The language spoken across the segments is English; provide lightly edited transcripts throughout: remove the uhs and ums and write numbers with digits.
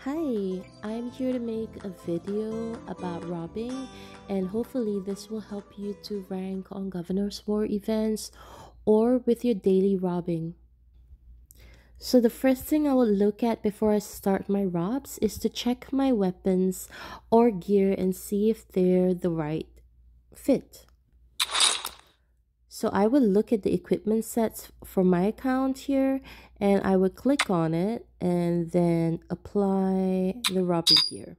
Hi, I'm here to make a video about robbing, and hopefully this will help you to rank on Governor's War events or with your daily robbing. So the first thing I will look at before I start my robs is to check my weapons or gear and see if they're the right fit. So I would look at the equipment sets for my account here, and I would click on it and then apply the robbery gear.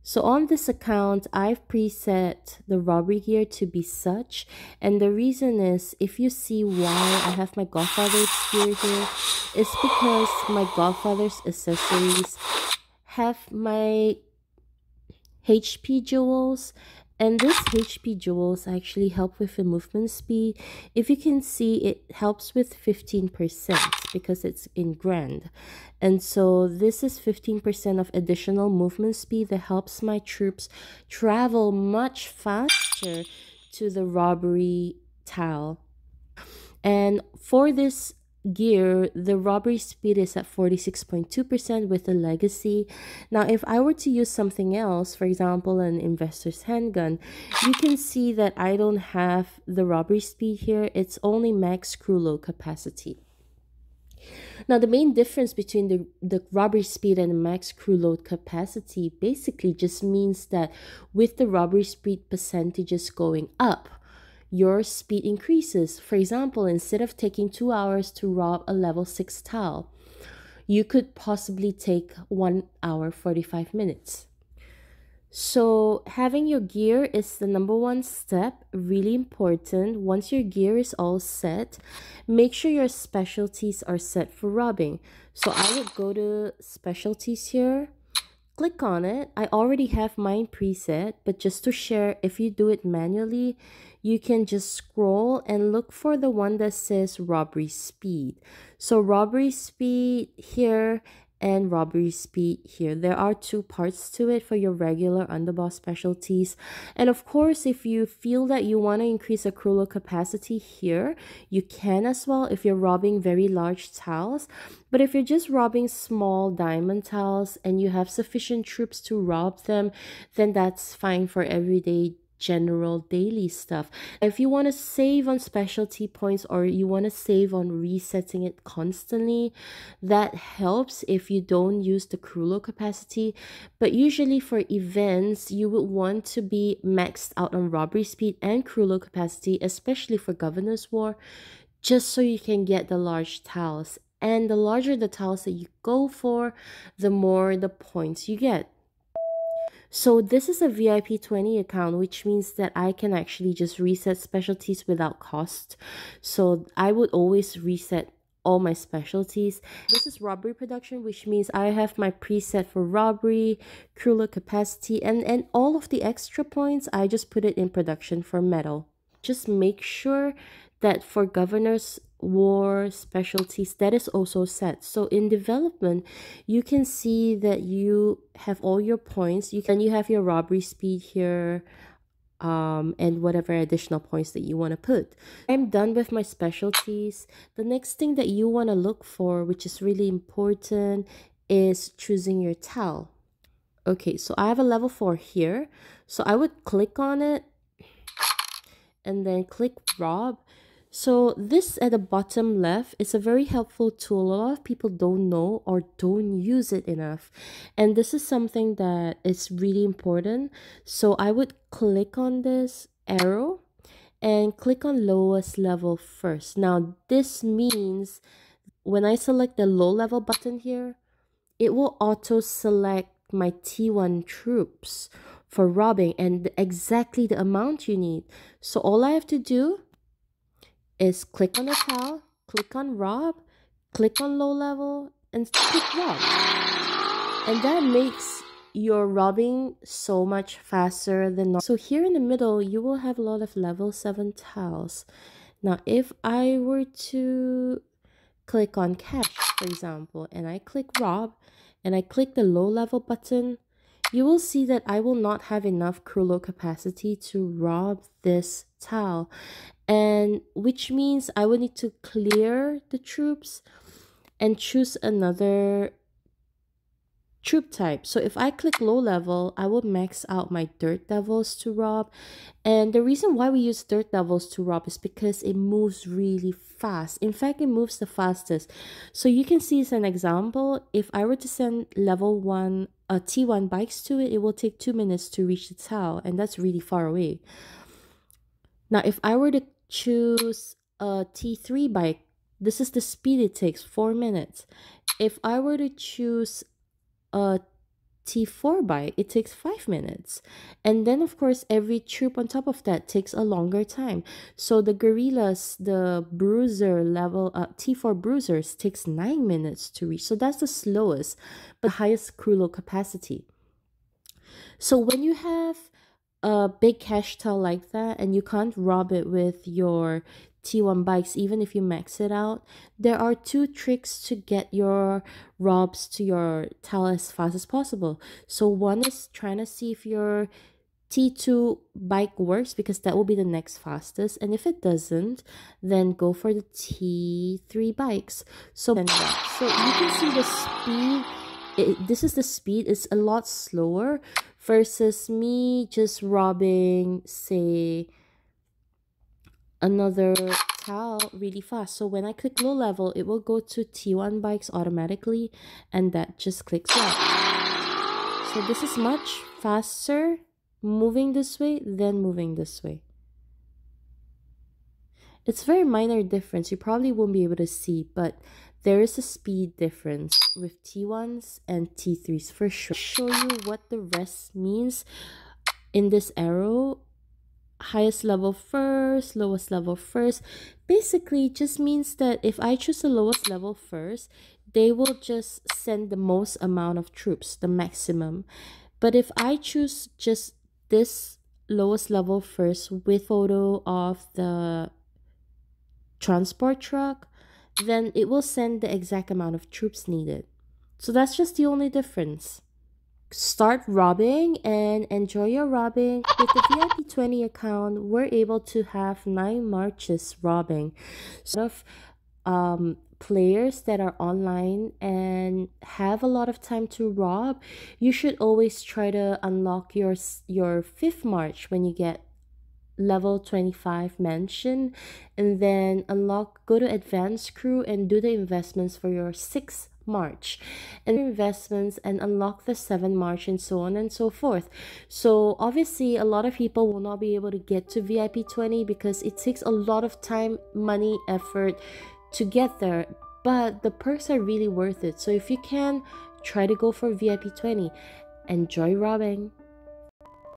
So on this account, I've preset the robbery gear to be such, and the reason is if you see why I have my Godfather's gear here, it's because my Godfather's accessories have my HP jewels, and this HP jewels actually help with the movement speed. If you can see, it helps with 15% because it's in grand, and so this is 15% of additional movement speed that helps my troops travel much faster to the robbery tile. And for this gear, the robbery speed is at 46.2% with the legacy. Now, if I were to use something else, for example, an investor's handgun, you can see that I don't have the robbery speed here. It's only max crew load capacity. Now, the main difference between the robbery speed and the max crew load capacity basically just means that with the robbery speed percentages going up, your speed increases. For example, instead of taking 2 hours to rob a level 6 tile, you could possibly take 1 hour 45 minutes. So having your gear is the number one step, really important. Once your gear is all set, make sure your specialties are set for robbing. So I would go to specialties here, click on it. I already have mine preset, but just to share, if you do it manually, you can just scroll and look for the one that says robbery speed. So robbery speed here and robbery speed here. There are two parts to it for your regular underboss specialties. And of course, if you feel that you want to increase accrual capacity here, you can as well if you're robbing very large tiles. But if you're just robbing small diamond tiles and you have sufficient troops to rob them, then that's fine for everyday general daily stuff. If you want to save on specialty points or you want to save on resetting it constantly, that helps if you don't use the crew load capacity. But usually for events, you would want to be maxed out on robbery speed and crew load capacity, especially for Governor's War, just so you can get the large tiles. And the larger the tiles that you go for, the more the points you get. So this is a VIP 20 account, which means that I can actually just reset specialties without cost. So I would always reset all my specialties. This is robbery production, which means I have my preset for robbery, crew load capacity, and all of the extra points, I just put it in production for metal. Just make sure that for Governor's War specialties, that is also set. So in development, you can see that you have all your points. You have your robbery speed here, and whatever additional points that you want to put. I'm done with my specialties. The next thing that you want to look for, which is really important, is choosing your tile. Okay, so I have a level 4 here. So I would click on it and then click rob. So this at the bottom left is a very helpful tool. A lot of people don't know or don't use it enough. And this is something that is really important. So I would click on this arrow and click on lowest level first. Now this means when I select the low level button here, it will auto select my T1 troops for robbing and exactly the amount you need. So all I have to do is click on the tile, click on rob, click on low level, and click rob. And that makes your robbing so much faster than normal. So here in the middle, you will have a lot of level 7 tiles. Now, if I were to click on cash, for example, and I click rob, and I click the low level button, you will see that I will not have enough crew load capacity to rob this tile, and which means I will need to clear the troops and choose another troop type. So if I click low level, I will max out my dirt devils to rob. And the reason why we use dirt devils to rob is because it moves really fast. In fact, it moves the fastest. So you can see as an example, if I were to send level 1 T1 bikes to it, it will take 2 minutes to reach the tower, and that's really far away. Now, if I were to choose a T3 bike, this is the speed it takes, 4 minutes. If I were to choose a T4 bike, it takes 5 minutes. And then, of course, every troop on top of that takes a longer time. So the gorillas, the bruiser level, T4 bruisers takes 9 minutes to reach. So that's the slowest, but the highest crew load capacity. So when you have a big cash towel like that and you can't rob it with your T1 bikes, even if you max it out, there are 2 tricks to get your robs to your towel as fast as possible. So one is trying to see if your T2 bike works, because that will be the next fastest, and if it doesn't, then go for the T3 bikes. So you can see the speed. This is the speed. It's a lot slower versus me just robbing, say, another towel really fast. So when I click low level, it will go to T1 bikes automatically, and that just clicks out. So this is much faster moving this way than moving this way. It's very minor difference. You probably won't be able to see, but there is a speed difference with T1s and T3s for sure. I'll show you what the rest means in this arrow. Highest level first, lowest level first. Basically, just means that if I choose the lowest level first, they will just send the most amount of troops, the maximum. But if I choose just this lowest level first with photo of the transport truck, then it will send the exact amount of troops needed. So that's just the only difference. Start robbing and enjoy your robbing. With the VIP 20 account, we're able to have 9 marches robbing. So of players that are online and have a lot of time to rob, you should always try to unlock your 5th march when you get level 25 mansion, and then go to advanced crew and do the investments for your 6th march and investments and unlock the 7th march, and so on and so forth. So obviously a lot of people will not be able to get to VIP 20 because it takes a lot of time, money, effort to get there, but the perks are really worth it. So if you can, try to go for VIP 20. Enjoy robbing.